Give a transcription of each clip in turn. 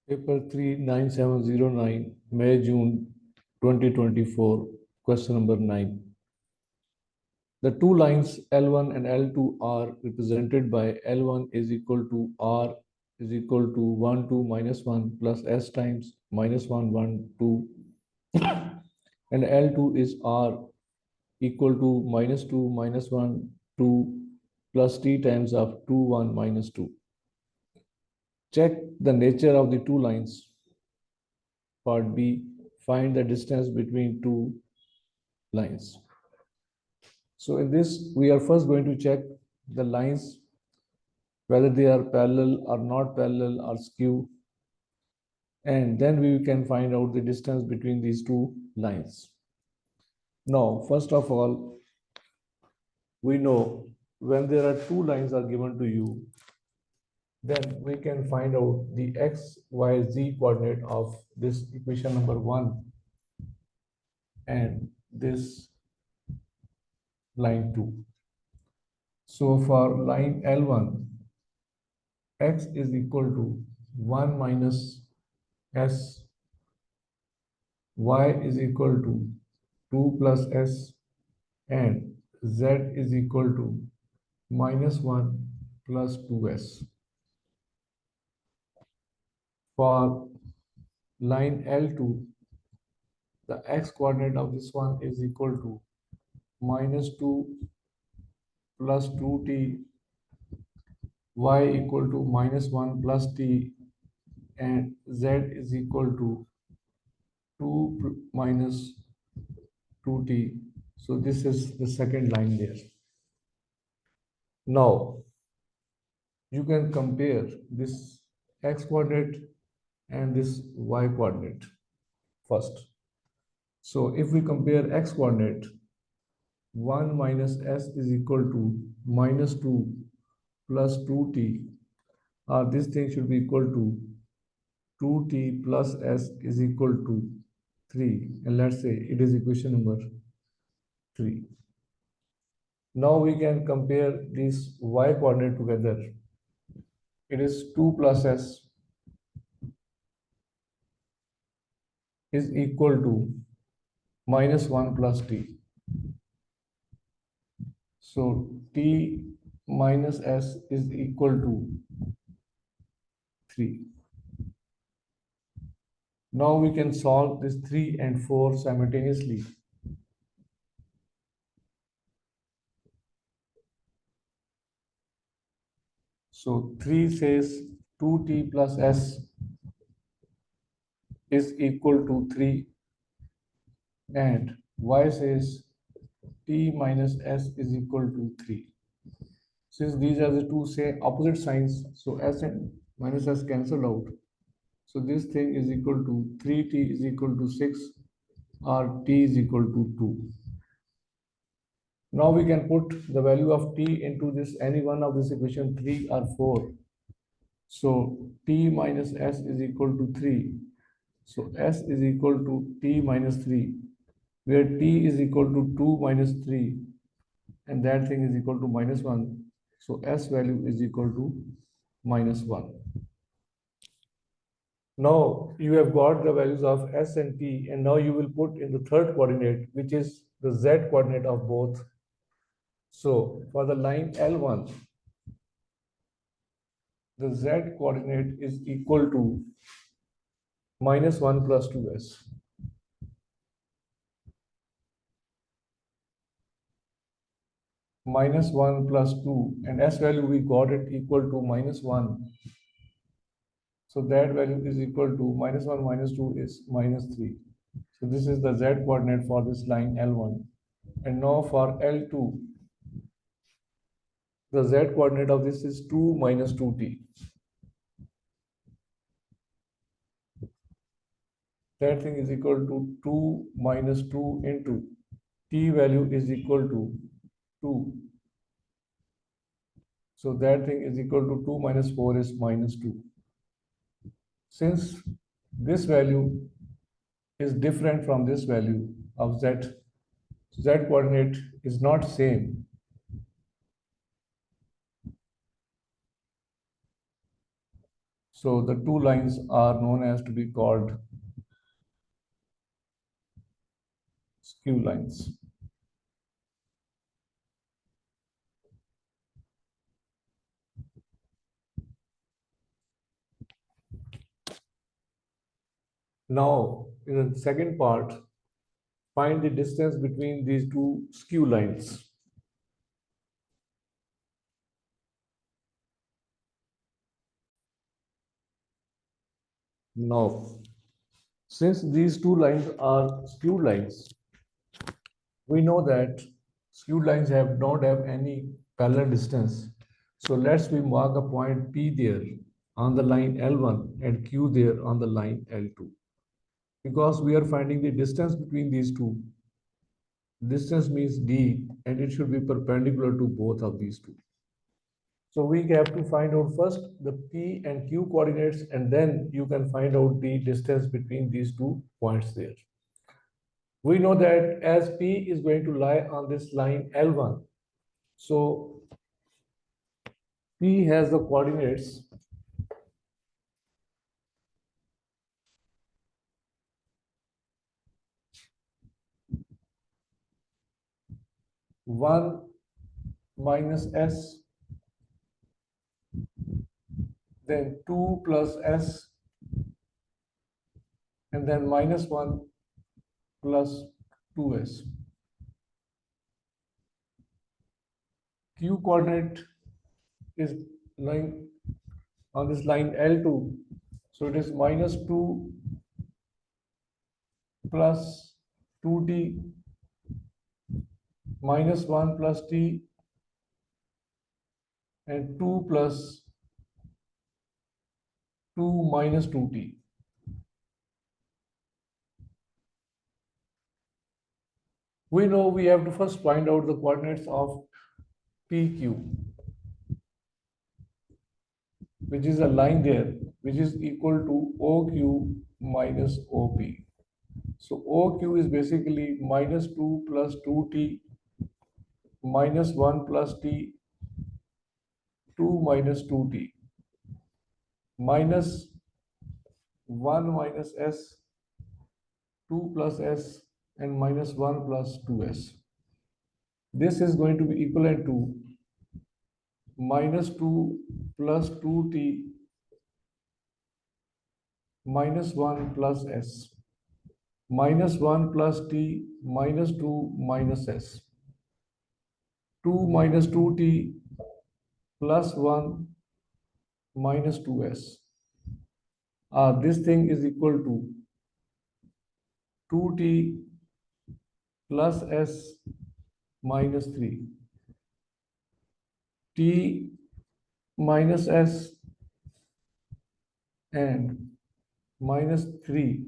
Paper 3 9709, May June 2024, question number 9. The two lines L1 and L2 are represented by L1 is equal to R is equal to 1 2 minus 1 plus S times minus 1 1 2 and L2 is R equal to minus 2 minus 1 2 plus T times of 2 1 minus 2. Check the nature of the two lines. Part B, find the distance between two lines. So in this, we are first going to check the lines, whether they are parallel or not parallel or skew. And then we can find out the distance between these two lines. Now, first of all, we know when there are two lines are given to you, then we can find out the x, y, z coordinate of this equation number 1 and this line 2. So for line L1, x is equal to 1 minus s, y is equal to 2 plus s, and z is equal to minus 1 plus 2s. For line L2, the x coordinate of this one is equal to minus 2 plus 2t, y equal to minus 1 plus t, and z is equal to 2 minus 2t. So this is the second line there. Now, you can compare this x coordinate and this y coordinate first. So if we compare x coordinate, 1 minus s is equal to minus 2 plus 2t, or this thing should be equal to 2t plus s is equal to 3, and let's say it is equation number 3. Now we can compare this y coordinate together. It is 2 plus s is equal to minus 1 plus t. So t minus s is equal to 3. Now we can solve this 3 and 4 simultaneously. So 3 says 2t plus s is equal to 3, and y says t minus s is equal to 3. Since these are the two say opposite signs, so s and minus s cancelled out. So this thing is equal to 3t is equal to 6, or t is equal to 2. Now we can put the value of t into this any one of this equation 3 or 4. So t minus s is equal to 3. So s is equal to t minus 3, where t is equal to 2 minus 3, and that thing is equal to minus 1. So s value is equal to minus 1. Now you have got the values of s and t, and now you will put in the third coordinate, which is the z coordinate of both. So for the line L1, the z coordinate is equal to minus 1 plus 2s. Minus 1 plus 2, and s value we got it equal to minus 1. So that value is equal to minus 1 minus 2 is minus 3. So this is the z coordinate for this line L1. And now for L2, the z coordinate of this is 2 minus 2t. That thing is equal to 2 minus 2 into t value is equal to 2. So that thing is equal to 2 minus 4 is minus 2. Since this value is different from this value of z, z coordinate is not same. So the two lines are known as to be called skew lines. Now, in the second part, find the distance between these two skew lines. Now, since these two lines are skewed lines, we know that skewed lines don't have any parallel distance. So let's we mark a point P there on the line L1 and Q there on the line L2. Because we are finding the distance between these two. Distance means D and it should be perpendicular to both of these two. So we have to find out first the P and Q coordinates and then you can find out the distance between these two points there. We know that as P is going to lie on this line L1, so P has the coordinates 1 minus S, then 2 plus S, and then minus 1 plus 2S. Q coordinate is lying on this line L2, so it is minus 2 plus 2t minus 1 plus t and 2 plus 2 minus 2t. We know we have to first find out the coordinates of PQ, which is a line there, which is equal to OQ minus OP. So OQ is basically minus 2 plus 2t minus 1 plus t, 2 minus 2t, minus 1 minus S, 2 plus S, and minus 1 plus 2S. This is going to be equivalent to minus 2 plus 2t minus 1 plus S, minus 1 plus t minus 2 minus S, 2 minus 2t plus 1 minus 2S. This thing is equal to 2t plus S minus 3. T minus S and minus 3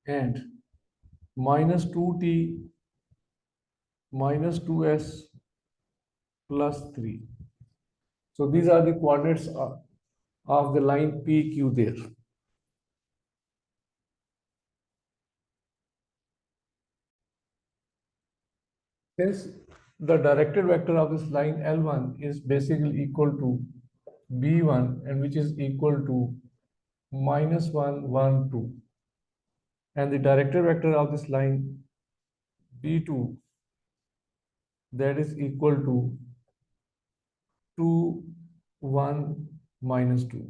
and minus 2t minus 2S plus 3. So these are the coordinates of the line PQ there. Since the directed vector of this line L1 is basically equal to B1 and which is equal to minus 1, 1, 2. And the directed vector of this line B2 that is equal to 2, 1, minus 2.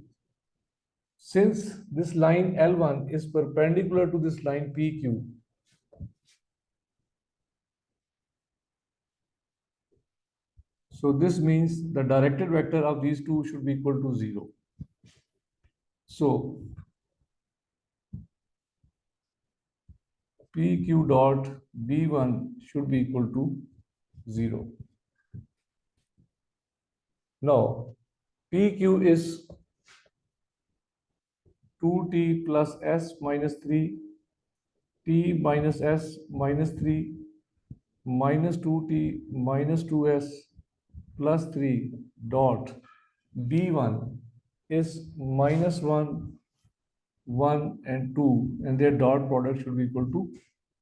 Since this line L1 is perpendicular to this line PQ, so this means the directed vector of these two should be equal to 0. So PQ dot B1 should be equal to 0. Now PQ is 2t plus S minus 3, t minus S minus 3, minus 2t minus 2S plus 3 dot B1 is minus 1, 1 and 2 and their dot product should be equal to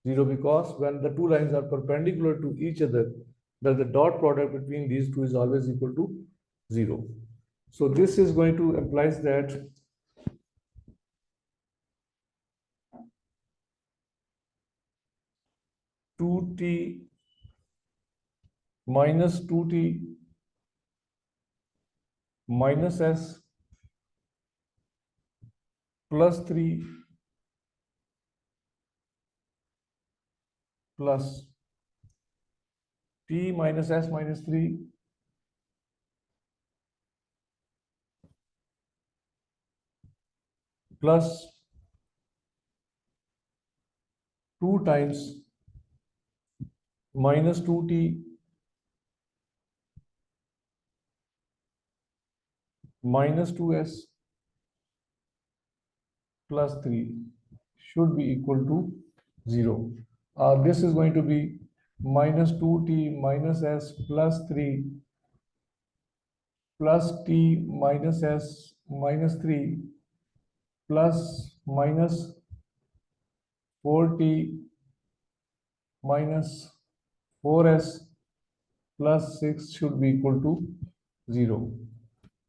0 because when the two lines are perpendicular to each other, that the dot product between these two is always equal to 0. So this is going to implies that two t minus 2t minus s plus 3 plus t minus s minus 3 plus 2 times minus 2t minus 2s plus 3 should be equal to 0. This is going to be minus 2t minus s plus 3 plus t minus s minus 3 plus minus 4t minus 4s plus 6 should be equal to 0,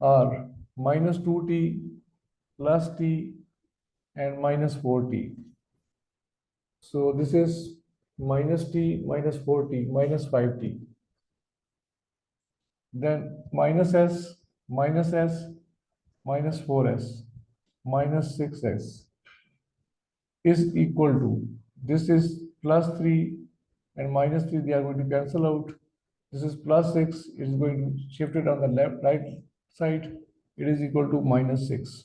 or minus 2t plus t and minus 4t. So this is minus t minus 4t minus 5t. Then minus s minus s minus 4s minus 6s is equal to, this is plus 3 and minus 3, they are going to cancel out. This is plus 6, it is going to shift it on the left right side, it is equal to minus 6,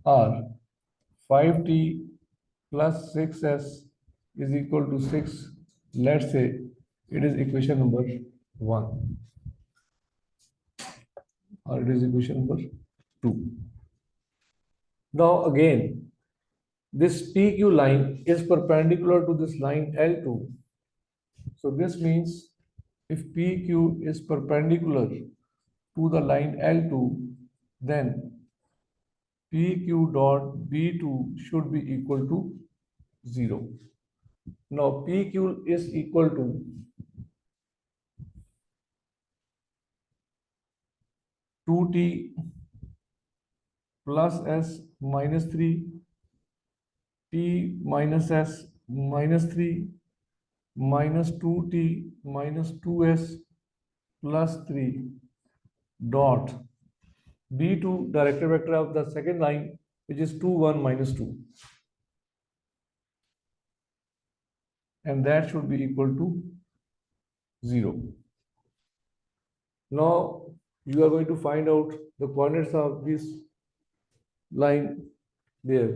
or 5t plus 6s is equal to 6. Let's say it is equation number 1, or it is equation number 2. Now again, this PQ line is perpendicular to this line L2. So this means if PQ is perpendicular to the line L2, then PQ dot B2 should be equal to 0. Now PQ is equal to 2t plus s minus 3, t minus s minus 3 minus 2t minus 2s plus 3 dot B2 directed vector of the second line, which is 2 1 minus 2, and that should be equal to 0. Now you are going to find out the coordinates of this line there.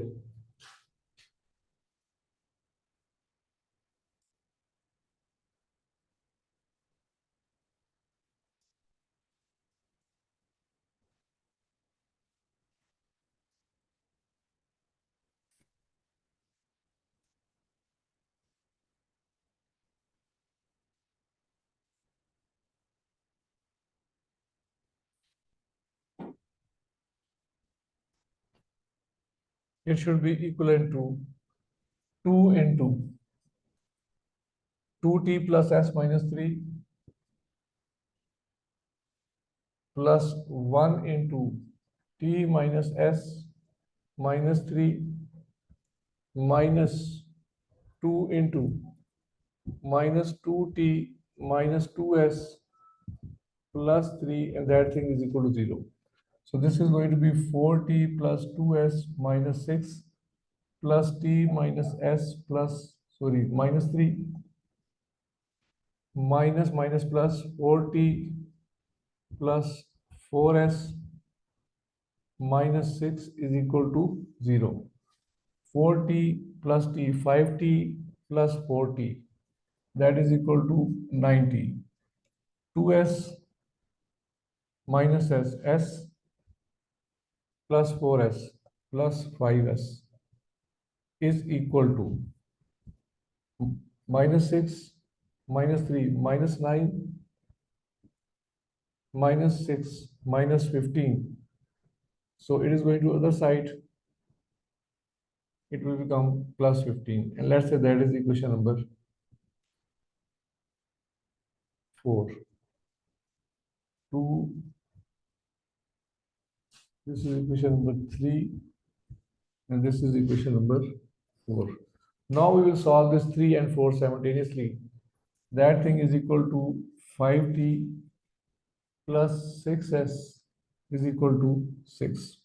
It should be equivalent to 2 into 2t plus s minus 3 plus 1 into t minus s minus 3 minus 2 into minus 2t minus 2s plus 3, and that thing is equal to 0. So this is going to be 4t plus 2s minus 6 plus t minus s plus, sorry, minus 3 minus minus plus 4t plus 4s minus 6 is equal to 0. 4t plus t, 5t plus 4t, that is equal to 90. 2s minus s plus 4s plus 5s is equal to minus 6 minus 3 minus 9 minus 6 minus 15. So it is going to other side, it will become plus 15, and let's say that is equation number 4. 2, this is equation number 3, and this is equation number 4. Now we will solve this 3 and 4 simultaneously. That thing is equal to 5t plus 6s is equal to 6.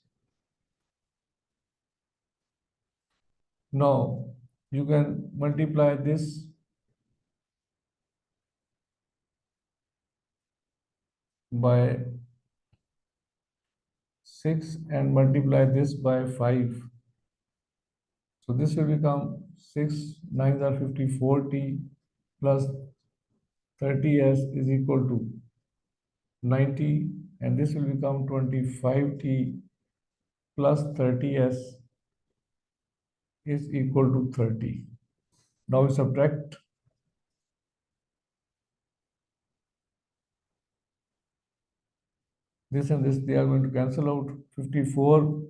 Now you can multiply this by 6 and multiply this by 5. So this will become 6 9s are 54t plus 30s is equal to 90, and this will become 25t plus 30s is equal to 30. Now we subtract this and this, they are going to cancel out. 54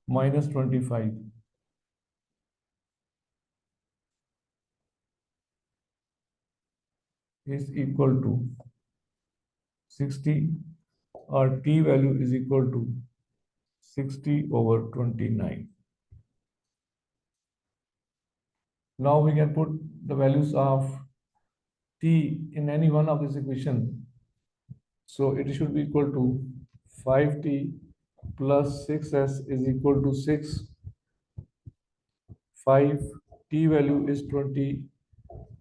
minus 25 is equal to 60, or t value is equal to 60 over 29. Now we can put the values of t in any one of this equation. So it should be equal to 5t plus 6s is equal to 6. 5, t value is 20,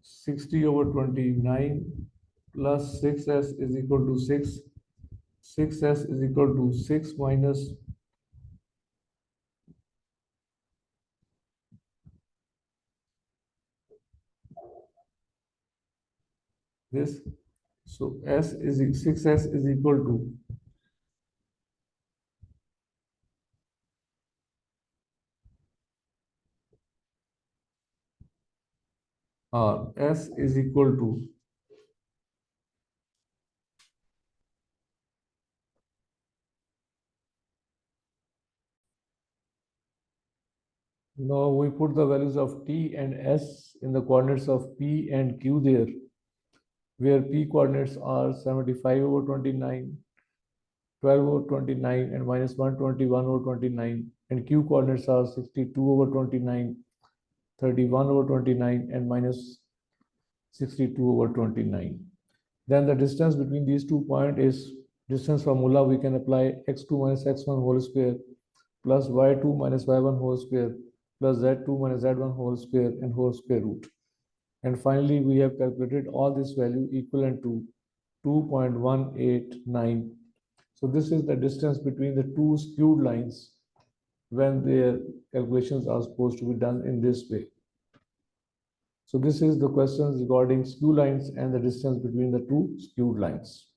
60 over 29 plus 6s is equal to 6. 6s is equal to 6 minus this. So s is 6s is equal to s is equal to now we put the values of t and s in the coordinates of p and q there, where p coordinates are 75 over 29, 12 over 29, and minus 121 over 29, and q coordinates are 62 over 29, 31 over 29, and minus 62 over 29. Then the distance between these 2 points is distance formula. We can apply x2 minus x1 whole square plus y2 minus y1 whole square plus z2 minus z1 whole square and whole square root. And finally, we have calculated all this value equivalent to 2.189. So this is the distance between the two skewed lines when their calculations are supposed to be done in this way. So this is the questions regarding skew lines and the distance between the two skewed lines.